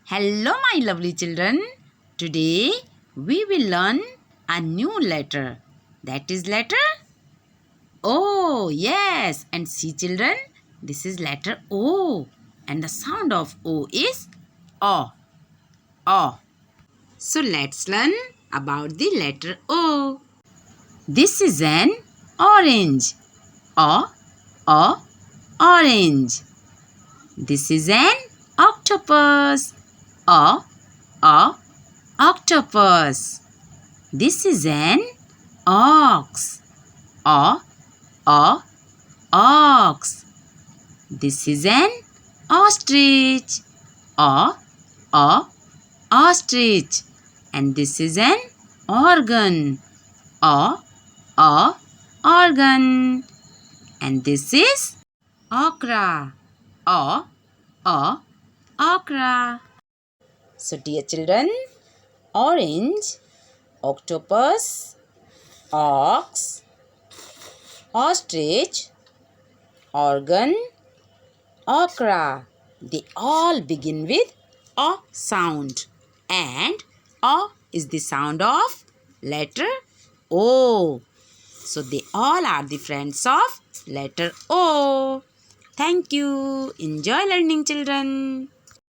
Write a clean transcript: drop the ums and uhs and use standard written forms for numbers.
Hello, my lovely children. Today we will learn a new letter. That is letter O. Yes. And see, children, this is letter O. And the sound of O is O. O. So let's learn about the letter O. This is an orange. O. O. Orange. This is an octopus. O. O. Octopus. This is an ox. O. O. Ox. This is an ostrich. O. O. Ostrich. And this is an organ. O. O. Organ. And this is okra. O. O. Okra. So dear children, orange, octopus, ox, ostrich, organ, okra. They all begin with a sound. And O is the sound of letter O. So they all are the friends of letter O. Thank you. Enjoy learning, children.